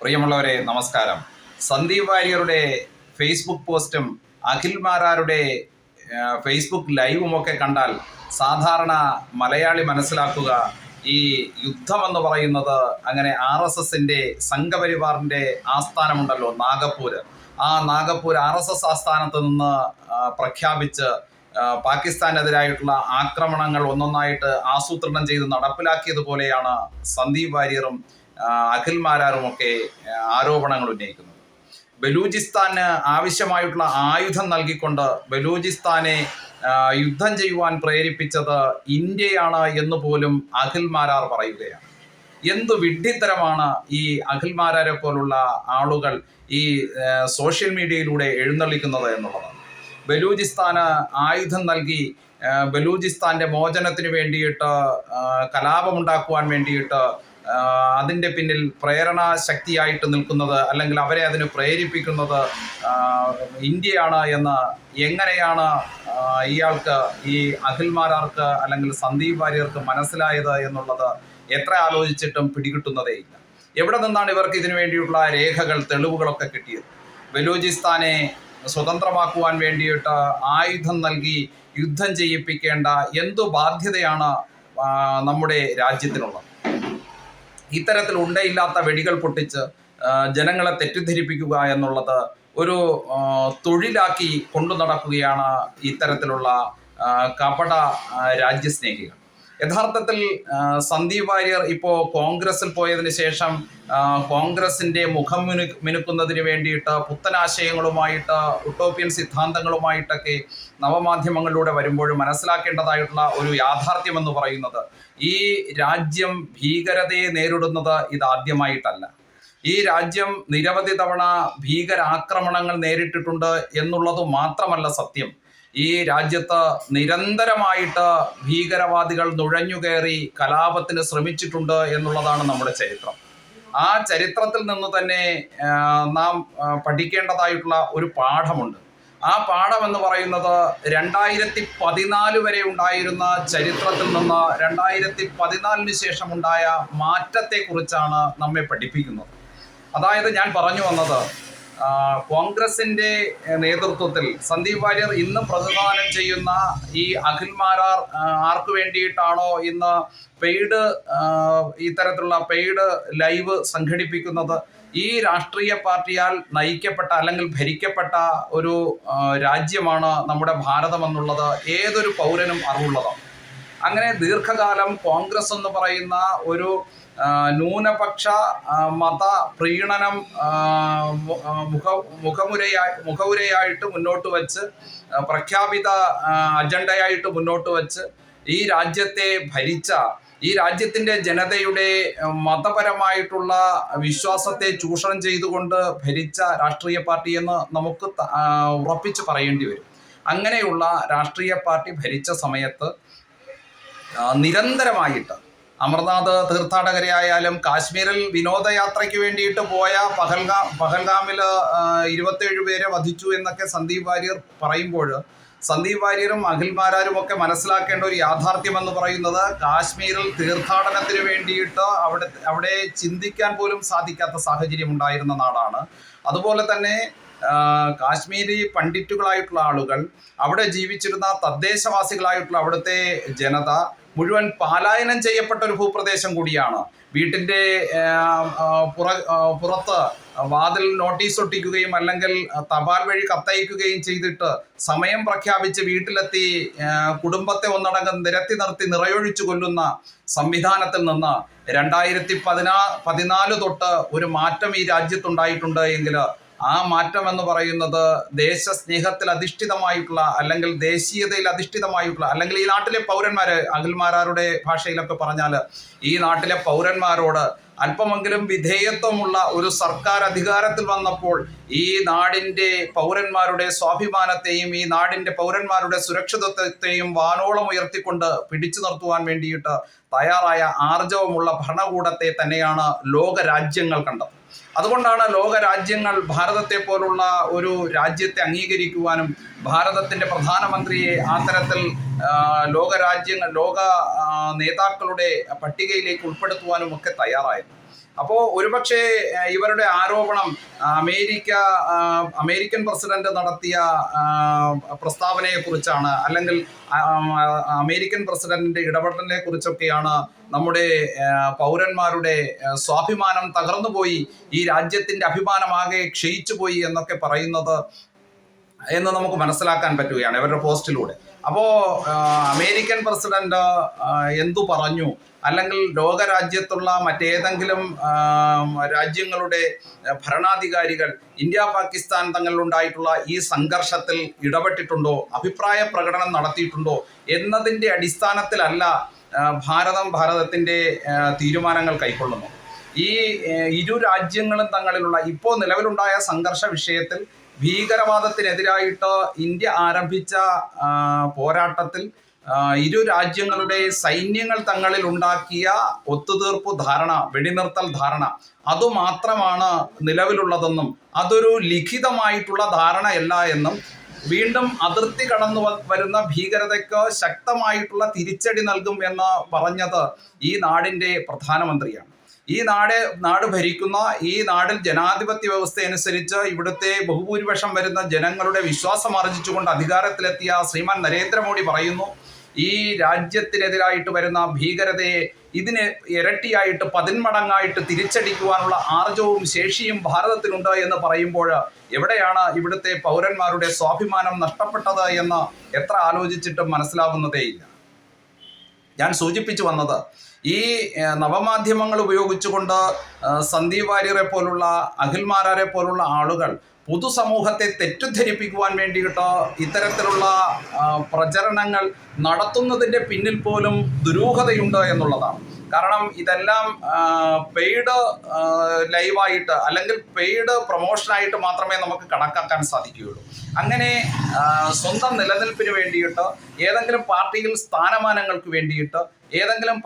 പ്രിയമുള്ളവരെ നമസ്കാരം. സന്ദീപ് വാര്യരുടെ ഫേസ്ബുക്ക് പോസ്റ്റും അഖിൽ മാരാരുടെ ഫേസ്ബുക്ക് ലൈവും ഒക്കെ കണ്ടാൽ സാധാരണ മലയാളി മനസ്സിലാക്കുക ഈ യുദ്ധമെന്ന് പറയുന്നത് അങ്ങനെ RSSന്റെ സംഘപരിവാറിൻ്റെ ആസ്ഥാനമുണ്ടല്ലോ നാഗപ്പൂര്. ആ നാഗപ്പൂർ RSS ആസ്ഥാനത്ത് നിന്ന് പ്രഖ്യാപിച്ച് പാകിസ്ഥാനെതിരായിട്ടുള്ള ആക്രമണങ്ങൾ ഒന്നൊന്നായിട്ട് ആസൂത്രണം ചെയ്ത് നടപ്പിലാക്കിയതുപോലെയാണ് സന്ദീപ് വാര്യറും അഖിൽ മാരാറുമൊക്കെ ആരോപണങ്ങൾ ഉന്നയിക്കുന്നത്. ബലൂചിസ്ഥാന് ആവശ്യമായിട്ടുള്ള ആയുധം നൽകിക്കൊണ്ട് ബലൂചിസ്ഥാനെ യുദ്ധം ചെയ്യുവാൻ പ്രേരിപ്പിച്ചത് ഇന്ത്യയാണ് എന്ന് പോലും അഖിൽ മാരാർ പറയുകയാണ്. എന്തു വിഡ്ഢിത്തരമാണ് ഈ അഖിൽ മാരാരെ പോലുള്ള ആളുകൾ ഈ സോഷ്യൽ മീഡിയയിലൂടെ എഴുന്നള്ളിക്കുന്നത് എന്നുള്ളതാണ്. ബലൂചിസ്ഥാന് ആയുധം നൽകി ബലൂചിസ്ഥാന്റെ മോചനത്തിന് വേണ്ടിയിട്ട് കലാപമുണ്ടാക്കുവാൻ വേണ്ടിയിട്ട് അതിൻ്റെ പിന്നിൽ പ്രേരണ ശക്തിയായിട്ട് നിൽക്കുന്നത് അല്ലെങ്കിൽ അവരെ അതിന് പ്രേരിപ്പിക്കുന്നത് ഇന്ത്യയാണ് എന്ന് എങ്ങനെയാണ് ഇയാൾക്ക് ഈ അഖിൽ മാരാർക്ക് അല്ലെങ്കിൽ സന്ദീപ് വാര്യർക്ക് മനസ്സിലായത് എന്നുള്ളത് എത്ര ആലോചിച്ചിട്ടും പിടികിട്ടുന്നതേയില്ല. എവിടെ നിന്നാണ് ഇവർക്ക് ഇതിനു വേണ്ടിയുള്ള രേഖകൾ തെളിവുകളൊക്കെ കിട്ടിയത്? ബലൂചിസ്ഥാനെ സ്വതന്ത്രമാക്കുവാൻ വേണ്ടിയിട്ട് ആയുധം നൽകി യുദ്ധം ചെയ്യിപ്പിക്കേണ്ട എന്തു ബാധ്യതയാണ് നമ്മുടെ രാജ്യത്തിനുള്ളത്? ഇത്തരത്തിൽ ഉണ്ടയില്ലാത്ത വെടികൾ പൊട്ടിച്ച് ജനങ്ങളെ തെറ്റിദ്ധരിപ്പിക്കുക എന്നുള്ളത് ഒരു തൊഴിലാക്കി കൊണ്ടു നടക്കുകയാണ് ഇത്തരത്തിലുള്ള കപട രാജ്യസ്നേഹികൾ. യഥാർത്ഥത്തിൽ സന്ദീപ് വാര്യർ ഇപ്പോൾ കോൺഗ്രസിൽ പോയതിന് ശേഷം കോൺഗ്രസിൻ്റെ മുഖം മിനുക്കുന്നതിന് വേണ്ടിയിട്ട് പുത്തനാശയങ്ങളുമായിട്ട് ഉട്ടോപ്യൻ സിദ്ധാന്തങ്ങളുമായിട്ടൊക്കെ നവമാധ്യമങ്ങളിലൂടെ വരുമ്പോൾ മനസ്സിലാക്കേണ്ടതായിട്ടുള്ള ഒരു യാഥാർത്ഥ്യമെന്ന് പറയുന്നത് ഈ രാജ്യം ഭീകരതയെ നേരിടുന്നത് ഇതാദ്യമായിട്ടല്ല. ഈ രാജ്യം നിരവധി തവണ ഭീകരാക്രമണങ്ങൾ നേരിട്ടിട്ടുണ്ട് എന്നുള്ളത് മാത്രമല്ല സത്യം. ഈ രാജ്യത്ത് നിരന്തരമായിട്ട് ഭീകരവാദികൾ നുഴഞ്ഞുകയറി കലാപത്തിന് ശ്രമിച്ചിട്ടുണ്ട് എന്നുള്ളതാണ് നമ്മുടെ ചരിത്രം. ആ ചരിത്രത്തിൽ നിന്ന് തന്നെ നാം പഠിക്കേണ്ടതായിട്ടുള്ള ഒരു പാഠമുണ്ട്. ആ പാഠം എന്ന് പറയുന്നത് 2014 വരെ ഉണ്ടായിരുന്ന ചരിത്രത്തിൽ നിന്ന് 2014 ശേഷം ഉണ്ടായ മാറ്റത്തെക്കുറിച്ചാണ് നമ്മെ പഠിപ്പിക്കുന്നത്. അതായത് ഞാൻ പറഞ്ഞു വന്നത്, കോൺഗ്രസിന്റെ നേതൃത്വത്തിൽ സന്ദീപ് വാര്യർ ഇന്ന് പ്രതിദാനം ചെയ്യുന്ന ഈ അഖിൽ മാരാർ ആർക്ക് വേണ്ടിയിട്ടാണോ ഇന്ന് ഇത്തരത്തിലുള്ള പെയ്ഡ് ലൈവ് സംഘടിപ്പിക്കുന്നത്? ഈ രാഷ്ട്രീയ പാർട്ടിയാൽ നയിക്കപ്പെട്ട അല്ലെങ്കിൽ ഭരിക്കപ്പെട്ട ഒരു രാജ്യമാണ് നമ്മുടെ ഭാരതം എന്നുള്ളത് ഏതൊരു പൗരനും അറിവുള്ളതാണ്. അങ്ങനെ ദീർഘകാലം കോൺഗ്രസ് എന്ന് പറയുന്ന ഒരു ന്യൂനപക്ഷ മത പ്രീണനം മുഖവുരയായിട്ട് മുന്നോട്ട് വച്ച് പ്രഖ്യാപിത അജണ്ടയായിട്ട് മുന്നോട്ട് വച്ച് ഈ രാജ്യത്തെ ഭരിച്ച ഈ രാജ്യത്തിൻ്റെ ജനതയുടെ മതപരമായിട്ടുള്ള വിശ്വാസത്തെ ചൂഷണം ചെയ്തുകൊണ്ട് ഭരിച്ച രാഷ്ട്രീയ പാർട്ടി എന്ന് നമുക്ക് ഉറപ്പിച്ച് പറയേണ്ടി വരും. അങ്ങനെയുള്ള രാഷ്ട്രീയ പാർട്ടി ഭരിച്ച സമയത്ത് നിരന്തരമായിട്ട് അമർനാഥ് തീർത്ഥാടകരെയായാലും കാശ്മീരിൽ വിനോദയാത്രയ്ക്ക് വേണ്ടിയിട്ട് പോയ പഹൽഗാമിൽ 27 പേരെ വധിച്ചു എന്നൊക്കെ സന്ദീപ് വാര്യർ പറയുമ്പോൾ സന്ദീപ് വാര്യരും അഖിൽ മാരാരും ഒക്കെ മനസ്സിലാക്കേണ്ട ഒരു യാഥാർത്ഥ്യം എന്ന് പറയുന്നത് കാശ്മീരിൽ തീർത്ഥാടനത്തിന് വേണ്ടിയിട്ട് അവിടെ ചിന്തിക്കാൻ പോലും സാധിക്കാത്ത സാഹചര്യം ഉണ്ടായിരുന്ന നാടാണ്. അതുപോലെ തന്നെ കാശ്മീരി പണ്ഡിറ്റുകളായിട്ടുള്ള ആളുകൾ, അവിടെ ജീവിച്ചിരുന്ന തദ്ദേശവാസികളായിട്ടുള്ള അവിടുത്തെ ജനത മുഴുവൻ പലായനം ചെയ്യപ്പെട്ട ഒരു ഭൂപ്രദേശം കൂടിയാണ്. വീട്ടിൻ്റെ പുറത്ത് വാതിൽ നോട്ടീസ് ഒട്ടിക്കുകയും അല്ലെങ്കിൽ തപാൽ വഴി കത്തയക്കുകയും ചെയ്തിട്ട് സമയം പ്രഖ്യാപിച്ച് വീട്ടിലെത്തി കുടുംബത്തെ ഒന്നടങ്കം നിരത്തി നിർത്തി നിറയൊഴിച്ചു കൊല്ലുന്ന സംവിധാനത്തിൽ നിന്ന് 2014 തൊട്ട് ഒരു മാറ്റം ഈ രാജ്യത്തുണ്ടായിട്ടുണ്ട് എങ്കിൽ ആ മാറ്റം എന്ന് പറയുന്നത് ദേശസ്നേഹത്തിൽ അധിഷ്ഠിതമായിട്ടുള്ള അല്ലെങ്കിൽ ദേശീയതയിൽ അധിഷ്ഠിതമായിട്ടുള്ള അല്ലെങ്കിൽ ഈ നാട്ടിലെ പൗരന്മാർ, അഖിൽ മാരാരുടെ ഭാഷയിലൊക്കെ പറഞ്ഞാൽ ഈ നാട്ടിലെ പൗരന്മാരോട് അല്പമെങ്കിലും വിധേയത്വമുള്ള ഒരു സർക്കാർ അധികാരത്തിൽ വന്നപ്പോൾ ഈ നാടിൻ്റെ പൗരന്മാരുടെ സ്വാഭിമാനത്തെയും ഈ നാടിൻ്റെ പൗരന്മാരുടെ സുരക്ഷിതത്വത്തെയും വാനോളം ഉയർത്തിക്കൊണ്ട് പിടിച്ചു നിർത്തുവാൻ വേണ്ടിയിട്ട് തയ്യാറായ ആർജവമുള്ള ഭരണകൂടത്തെ തന്നെയാണ് ലോകരാജ്യങ്ങൾ കണ്ടത്. അതുകൊണ്ടാണ് ലോകരാജ്യങ്ങൾ ഭാരതത്തെ പോലുള്ള ഒരു രാജ്യത്തെ അംഗീകരിക്കുവാനും ഭാരതത്തിൻ്റെ പ്രധാനമന്ത്രിയെ ആ തരത്തിൽ ലോക നേതാക്കളുടെ പട്ടികയിലേക്ക് ഉൾപ്പെടുത്തുവാനും ഒക്കെ തയ്യാറായത്. അപ്പോൾ ഒരുപക്ഷെ ഇവരുടെ ആരോപണം അമേരിക്കൻ പ്രസിഡന്റ് നടത്തിയ പ്രസ്താവനയെ കുറിച്ചാണ്, അല്ലെങ്കിൽ അമേരിക്കൻ പ്രസിഡന്റിന്റെ ഇടപെടലിനെ കുറിച്ചൊക്കെയാണ് നമ്മുടെ പൗരന്മാരുടെ സ്വാഭിമാനം തകർന്നുപോയി, ഈ രാജ്യത്തിന്റെ അഭിമാനമാകെ ക്ഷയിച്ചു പോയി എന്നൊക്കെ പറയുന്നത് എന്ന് നമുക്ക് മനസ്സിലാക്കാൻ പറ്റുകയാണ് ഇവരുടെ പോസ്റ്റിലൂടെ. അപ്പോൾ അമേരിക്കൻ പ്രസിഡന്റ് എന്തു പറഞ്ഞു, അല്ലെങ്കിൽ ലോകരാജ്യത്തുള്ള മറ്റേതെങ്കിലും രാജ്യങ്ങളുടെ ഭരണാധികാരികൾ ഇന്ത്യ പാകിസ്ഥാൻ തങ്ങളിലുണ്ടായിട്ടുള്ള ഈ സംഘർഷത്തിൽ ഇടപെട്ടിട്ടുണ്ടോ, അഭിപ്രായ പ്രകടനം നടത്തിയിട്ടുണ്ടോ എന്നതിൻ്റെ അടിസ്ഥാനത്തിലല്ല ഭാരതത്തിൻ്റെ തീരുമാനങ്ങൾ കൈക്കൊള്ളുന്നു. ഈ ഇരു രാജ്യങ്ങളും തങ്ങളിലുള്ള ഇപ്പോൾ നിലവിലുണ്ടായ സംഘർഷ വിഷയത്തിൽ ഭീകരവാദത്തിനെതിരായിട്ട് ഇന്ത്യ ആരംഭിച്ച പോരാട്ടത്തിൽ ഇരു രാജ്യങ്ങളുടെ സൈന്യങ്ങൾ തങ്ങളിൽ ഉണ്ടാക്കിയ ഒത്തുതീർപ്പ് ധാരണ, വെടിനിർത്തൽ ധാരണ, അതുമാത്രമാണ് നിലവിലുള്ളതെന്നും അതൊരു ലിഖിതമായിട്ടുള്ള ധാരണയല്ല എന്നും വീണ്ടും അതിർത്തി കടന്നു വരുന്ന ഭീകരതയ്ക്ക് ശക്തമായിട്ടുള്ള തിരിച്ചടി നൽകും എന്ന് പറഞ്ഞത് ഈ നാടിൻ്റെ പ്രധാനമന്ത്രിയാണ്. ഈ നാട് ഭരിക്കുന്ന ഈ നാടിൽ ജനാധിപത്യ വ്യവസ്ഥ അനുസരിച്ച് ഇവിടുത്തെ ബഹുഭൂരിപക്ഷം വരുന്ന ജനങ്ങളുടെ വിശ്വാസം ആർജിച്ചുകൊണ്ട് അധികാരത്തിലെത്തിയ ശ്രീമാൻ നരേന്ദ്രമോദി പറയുന്നു, ഈ രാജ്യത്തിനെതിരായിട്ട് വരുന്ന ഭീകരതയെ ഇതിന് ഇരട്ടിയായിട്ട് 10 മടങ്ങായിട്ട് തിരിച്ചടിക്കുവാനുള്ള ആർജവും ശേഷിയും ഭാരതത്തിനുണ്ട് എന്ന് പറയുമ്പോൾ എവിടെയാണ് ഇവിടുത്തെ പൗരന്മാരുടെ സ്വാഭിമാനം നഷ്ടപ്പെട്ടത് എന്ന് എത്ര ആലോചിച്ചിട്ടും മനസ്സിലാവുന്നതേയില്ല. ഞാൻ സൂചിപ്പിച്ചു വന്നത്, ഈ നവമാധ്യമങ്ങൾ ഉപയോഗിച്ചുകൊണ്ട് സന്ദീപ് വാര്യരെ പോലുള്ള അഖിൽമാരാരെ പോലുള്ള ആളുകൾ പൊതുസമൂഹത്തെ തെറ്റിദ്ധരിപ്പിക്കുവാൻ വേണ്ടിയിട്ട് ഇത്തരത്തിലുള്ള പ്രചരണങ്ങൾ നടത്തുന്നതിൻ്റെ പിന്നിൽ പോലും ദുരൂഹതയുണ്ട് എന്നുള്ളതാണ്. കാരണം ഇതെല്ലാം പെയ്ഡ് ലൈവായിട്ട് അല്ലെങ്കിൽ പെയ്ഡ് പ്രൊമോഷനായിട്ട് മാത്രമേ നമുക്ക് കണക്കാക്കാൻ സാധിക്കുകയുള്ളൂ. അങ്ങനെ സ്വന്തം നിലനിൽപ്പിന് വേണ്ടിയിട്ട്, ഏതെങ്കിലും പാർട്ടിയിൽ സ്ഥാനമാനങ്ങൾക്ക് വേണ്ടിയിട്ട്, ഏതെങ്കിലും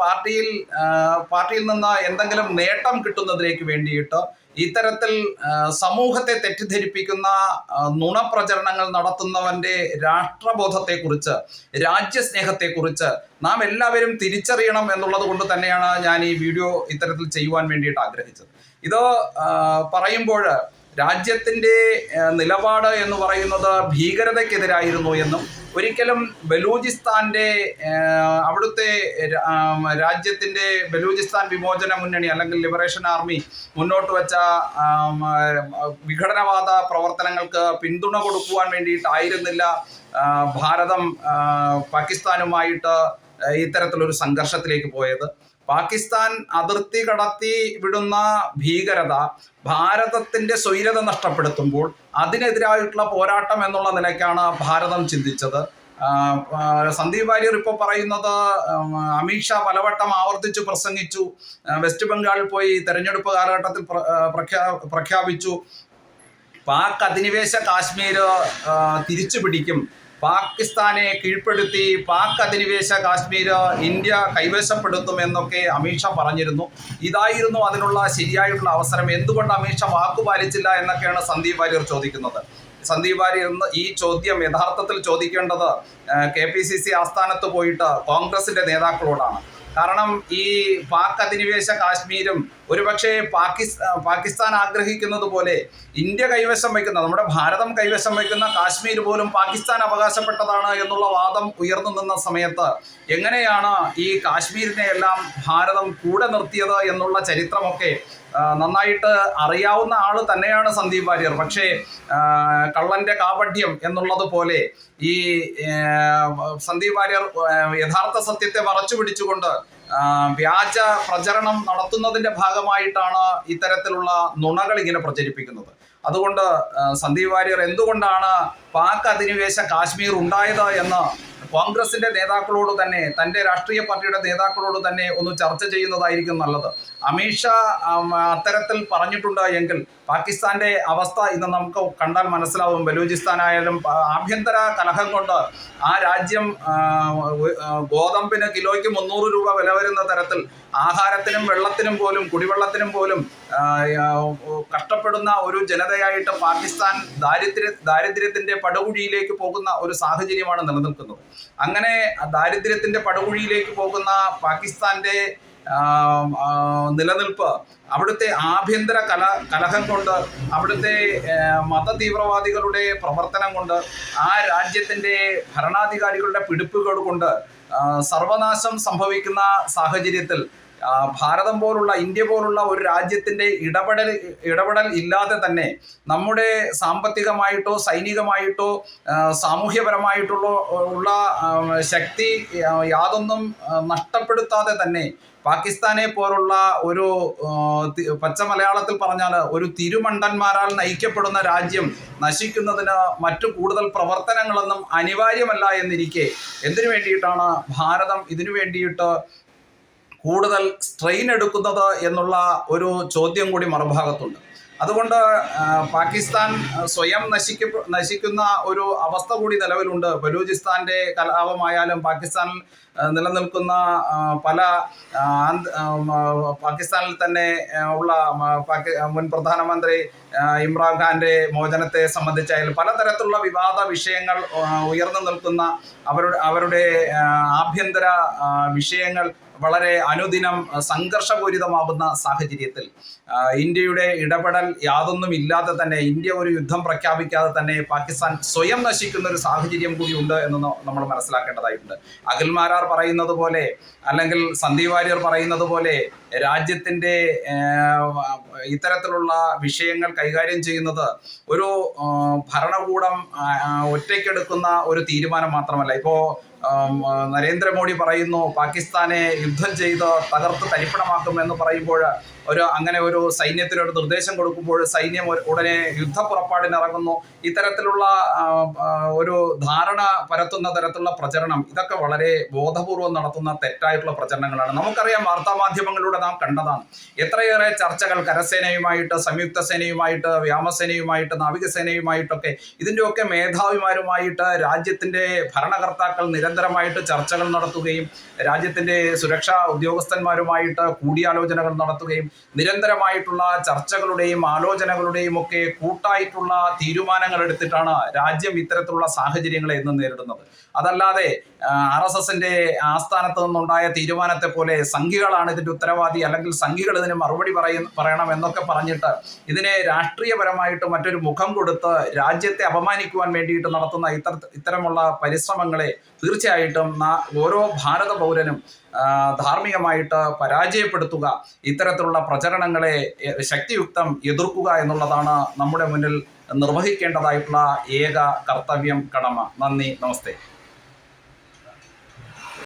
പാർട്ടിയിൽ നിന്ന് എന്തെങ്കിലും നേട്ടം കിട്ടുന്നതിലേക്ക് വേണ്ടിയിട്ട് ഇത്തരത്തിൽ സമൂഹത്തെ തെറ്റിദ്ധരിപ്പിക്കുന്ന നുണപ്രചരണങ്ങൾ നടത്തുന്നവന്റെ രാഷ്ട്രബോധത്തെക്കുറിച്ച്, രാജ്യസ്നേഹത്തെക്കുറിച്ച് നാം എല്ലാവരും തിരിച്ചറിയണം എന്നുള്ളത് കൊണ്ട് തന്നെയാണ് ഞാൻ ഈ വീഡിയോ ഇത്തരത്തിൽ ചെയ്യുവാൻ വേണ്ടിയിട്ട് ആഗ്രഹിച്ചത്. ഇത് പറയുമ്പോൾ രാജ്യത്തിൻ്റെ നിലപാട് എന്ന് പറയുന്നത് ഭീകരതയ്ക്കെതിരായിരുന്നു എന്നും ഒരിക്കലും ബലൂചിസ്ഥാൻ്റെ അവിടുത്തെ രാജ്യത്തിൻ്റെ ബലൂചിസ്ഥാൻ വിമോചന മുന്നണി അല്ലെങ്കിൽ ലിബറേഷൻ ആർമി മുന്നോട്ട് വെച്ച വിഘടനവാദ പ്രവർത്തനങ്ങൾക്ക് പിന്തുണ കൊടുക്കുവാൻ വേണ്ടിയിട്ടായിരുന്നില്ല ഭാരതം പാകിസ്ഥാനുമായിട്ട് ഇത്തരത്തിലൊരു സംഘർഷത്തിലേക്ക് പോയത്. പാകിസ്ഥാൻ അതിർത്തി കടത്തി വിടുന്ന ഭീകരത ഭാരതത്തിൻ്റെ സ്വൈര്യത നഷ്ടപ്പെടുത്തുമ്പോൾ അതിനെതിരായിട്ടുള്ള പോരാട്ടം എന്നുള്ള നിലയ്ക്കാണ് ഭാരതം ചിന്തിച്ചത്. സന്ദീപ് വാര്യർ ഇപ്പോൾ പറയുന്നത് അമിത്ഷാ പലവട്ടം ആവർത്തിച്ചു പ്രസംഗിച്ചു, വെസ്റ്റ് ബംഗാളിൽ പോയി തെരഞ്ഞെടുപ്പ് കാലഘട്ടത്തിൽ പ്രഖ്യാപിച്ചു പാക് അധിനിവേശ കാശ്മീർ തിരിച്ചു പിടിക്കും, പാകിസ്ഥാനെ കീഴ്പ്പെടുത്തി പാക് അധിനിവേശ കാശ്മീർ ഇന്ത്യ കൈവശപ്പെടുത്തും എന്നൊക്കെ അമിത്ഷാ പറഞ്ഞിരുന്നു. ഇതായിരുന്നു അതിനുള്ള ശരിയായിട്ടുള്ള അവസരം. എന്തുകൊണ്ട് അമിത്ഷാ വാക്കുപാലിച്ചില്ല എന്നൊക്കെയാണ് സന്ദീപ് വാര്യർ ചോദിക്കുന്നത്. സന്ദീപ് വാര്യർ ഈ ചോദ്യം യഥാർത്ഥത്തിൽ ചോദിക്കേണ്ടത് KPCC ആസ്ഥാനത്ത് പോയിട്ട് കോൺഗ്രസിന്റെ നേതാക്കളോടാണ്. കാരണം ഈ പാക് അധിനിവേശ കാശ്മീരും ഒരുപക്ഷെ പാകിസ്ഥാൻ ആഗ്രഹിക്കുന്നത് പോലെ ഇന്ത്യ കൈവശം വയ്ക്കുന്ന, നമ്മുടെ ഭാരതം കൈവശം വയ്ക്കുന്ന കാശ്മീർ പോലും പാകിസ്ഥാൻ അവകാശപ്പെട്ടതാണ് എന്നുള്ള വാദം ഉയർന്നു നിന്ന സമയത്ത് എങ്ങനെയാണ് ഈ കാശ്മീരിനെ എല്ലാം ഭാരതം കൂടെ നിർത്തിയത് എന്നുള്ള ചരിത്രമൊക്കെ നന്നായിട്ട് അറിയാവുന്ന ആൾ തന്നെയാണ് സന്ദീപ് വാര്യർ. പക്ഷേ കള്ളന്റെ കാപഢ്യം എന്നുള്ളത് പോലെ ഈ സന്ദീപ് വാര്യർ യഥാർത്ഥ സത്യത്തെ മറച്ചു പിടിച്ചുകൊണ്ട് വ്യാജ പ്രചരണം നടത്തുന്നതിൻ്റെ ഭാഗമായിട്ടാണ് ഇത്തരത്തിലുള്ള നുണകൾ ഇങ്ങനെ പ്രചരിപ്പിക്കുന്നത്. അതുകൊണ്ട് സന്ദീപ് വാര്യർ എന്തുകൊണ്ടാണ് പാക് അധിനിവേശ കാശ്മീർ ഉണ്ടായത് എന്ന് കോൺഗ്രസിന്റെ നേതാക്കളോട് തന്നെ, തൻ്റെ രാഷ്ട്രീയ പാർട്ടിയുടെ നേതാക്കളോട് തന്നെ ഒന്ന് ചർച്ച ചെയ്യുന്നതായിരിക്കും നല്ലത്. അമിത്ഷാ അത്തരത്തിൽ പറഞ്ഞിട്ടുണ്ട് എങ്കിൽ പാകിസ്ഥാന്റെ അവസ്ഥ ഇന്ന് നമുക്ക് കണ്ടാൽ മനസ്സിലാവും. ബലൂചിസ്ഥാനായാലും ആഭ്യന്തര കലഹം കൊണ്ട് ആ രാജ്യം ഗോതമ്പിന് കിലോയ്ക്ക് 300 രൂപ വില വരുന്ന തരത്തിൽ ആഹാരത്തിനും വെള്ളത്തിനും പോലും കുടിവെള്ളത്തിനും പോലും കഷ്ടപ്പെടുന്ന ഒരു ജനതയായിട്ട് പാകിസ്ഥാൻ ദാരിദ്ര്യത്തിന്റെ പടുകുഴിയിലേക്ക് പോകുന്ന ഒരു സാഹചര്യമാണ് നിലനിൽക്കുന്നത്. അങ്ങനെ ദാരിദ്ര്യത്തിന്റെ പടുകുഴിയിലേക്ക് പോകുന്ന പാകിസ്ഥാന്റെ നിലനിൽപ്പ്, അവിടുത്തെ ആഭ്യന്തര കലഹം കൊണ്ട്, അവിടുത്തെ മത തീവ്രവാദികളുടെ പ്രവർത്തനം കൊണ്ട്, ആ രാജ്യത്തിൻ്റെ ഭരണാധികാരികളുടെ പിടിപ്പുകൾ കൊണ്ട് സർവനാശം സംഭവിക്കുന്ന സാഹചര്യത്തിൽ ഭാരതം പോലുള്ള, ഇന്ത്യ പോലുള്ള ഒരു രാജ്യത്തിൻ്റെ ഇടപെടൽ ഇല്ലാതെ തന്നെ നമ്മുടെ സാമ്പത്തികമായിട്ടോ സൈനികമായിട്ടോ സാമൂഹ്യപരമായിട്ടുള്ള ശക്തി യാതൊന്നും നഷ്ടപ്പെടുത്താതെ തന്നെ പാകിസ്ഥാനെ പോലുള്ള ഒരു പച്ച മലയാളത്തിൽ പറഞ്ഞാൽ ഒരു തിരുമണ്ടന്മാരാൽ നയിക്കപ്പെടുന്ന രാജ്യം നശിക്കുന്നതിന് മറ്റു കൂടുതൽ പ്രവർത്തനങ്ങളൊന്നും അനിവാര്യമല്ല എന്നിരിക്കെ എന്തിനു വേണ്ടിയിട്ടാണ് ഭാരതം ഇതിനു വേണ്ടിയിട്ട് കൂടുതൽ സ്ട്രെയിൻ എടുക്കുന്നത് എന്നുള്ള ഒരു ചോദ്യം കൂടി മറുഭാഗത്തുണ്ട്. അതുകൊണ്ട് പാകിസ്ഥാൻ സ്വയം നശിക്കുന്ന ഒരു അവസ്ഥ കൂടി നിലവിലുണ്ട്. ബലൂചിസ്ഥാൻ്റെ കലാപമായാലും പാകിസ്ഥാനിൽ നിലനിൽക്കുന്ന പല പാകിസ്ഥാനിൽ തന്നെ ഉള്ള മുൻ പ്രധാനമന്ത്രി ഇമ്രാൻഖാൻ്റെ മോചനത്തെ സംബന്ധിച്ചായാലും പലതരത്തിലുള്ള വിവാദ വിഷയങ്ങൾ ഉയർന്നു നിൽക്കുന്ന അവരുടെ ആഭ്യന്തര വിഷയങ്ങൾ വളരെ അനുദിനം സംഘർഷപൂരിതമാകുന്ന സാഹചര്യത്തിൽ ഇന്ത്യയുടെ ഇടപെടൽ യാതൊന്നും ഇല്ലാതെ തന്നെ, ഇന്ത്യ ഒരു യുദ്ധം പ്രഖ്യാപിക്കാതെ തന്നെ പാകിസ്ഥാൻ സ്വയം നശിക്കുന്ന ഒരു സാഹചര്യം കൂടി ഉണ്ട് എന്ന് നമ്മൾ മനസ്സിലാക്കേണ്ടതായിട്ടുണ്ട്. അഖിൽമാരാർ പറയുന്നത് പോലെ, അല്ലെങ്കിൽ സന്ദീപ് വാര്യർ പറയുന്നത് പോലെ, രാജ്യത്തിൻ്റെ ഇത്തരത്തിലുള്ള വിഷയങ്ങൾ കൈകാര്യം ചെയ്യുന്നത് ഒരു ഭരണകൂടം ഒറ്റയ്ക്കെടുക്കുന്ന ഒരു തീരുമാനം മാത്രമല്ല. ഇപ്പോൾ നരേന്ദ്രമോദി പറയുന്നു പാകിസ്ഥാനെ യുദ്ധം ചെയ്ത് തകർത്ത് തരിപ്പണമാക്കും എന്ന് പറയുമ്പോൾ, അങ്ങനെ ഒരു സൈന്യത്തിനൊരു നിർദ്ദേശം കൊടുക്കുമ്പോൾ സൈന്യം ഉടനെ യുദ്ധപ്പുറപ്പാടിനിറങ്ങുന്നു. ഇത്തരത്തിലുള്ള ഒരു ധാരണ പരത്തുന്ന തരത്തിലുള്ള പ്രചരണം, ഇതൊക്കെ വളരെ ബോധപൂർവം നടത്തുന്ന തെറ്റായിട്ടുള്ള പ്രചരണങ്ങളാണ്. നമുക്കറിയാം, വാർത്താമാധ്യമങ്ങളിലൂടെ നാം കണ്ടതാണ് എത്രയേറെ ചർച്ചകൾ കരസേനയുമായിട്ട്, സംയുക്ത സേനയുമായിട്ട്, വ്യോമസേനയുമായിട്ട്, നാവികസേനയുമായിട്ടൊക്കെ, ഇതിൻ്റെയൊക്കെ മേധാവിമാരുമായിട്ട് രാജ്യത്തിൻ്റെ ഭരണകർത്താക്കൾ നിരന്തരമായിട്ട് ചർച്ചകൾ നടത്തുകയും രാജ്യത്തിൻ്റെ സുരക്ഷാ ഉദ്യോഗസ്ഥന്മാരുമായിട്ട് കൂടിയാലോചനകൾ നടത്തുകയും നിരന്തരമായിട്ടുള്ള ചർച്ചകളുടെയും ആലോചനകളുടെയും ഒക്കെ കൂട്ടായിട്ടുള്ള തീരുമാനങ്ങൾ എടുത്തിട്ടാണ് രാജ്യം ഇത്തരത്തിലുള്ള സാഹചര്യങ്ങളെ ഇന്ന് നേരിടുന്നത്. അതല്ലാതെ RSSന്റെ ആസ്ഥാനത്ത് നിന്നുണ്ടായ തീരുമാനത്തെ പോലെ സംഘികളാണ് ഇതിൻ്റെ ഉത്തരവാദി, അല്ലെങ്കിൽ സംഘികൾ ഇതിന് മറുപടി പറയണം എന്നൊക്കെ പറഞ്ഞിട്ട് ഇതിനെ രാഷ്ട്രീയപരമായിട്ട് മറ്റൊരു മുഖം കൊടുത്ത് രാജ്യത്തെ അപമാനിക്കുവാൻ വേണ്ടിയിട്ട് നടത്തുന്ന ഇത്തരമുള്ള പരിശ്രമങ്ങളെ തീർച്ചയായിട്ടും ഓരോ ഭാരത പൗരനും ധാർമ്മികമായിട്ട് പരാജയപ്പെടുത്തുക, ഇത്തരത്തിലുള്ള പ്രചരണങ്ങളെ ശക്തിയുക്തം എതിർക്കുക എന്നുള്ളതാണ് നമ്മുടെ മുന്നിൽ നിർവഹിക്കേണ്ടതായിട്ടുള്ള ഏക കർത്തവ്യം, കടമ. നന്ദി, നമസ്തേ.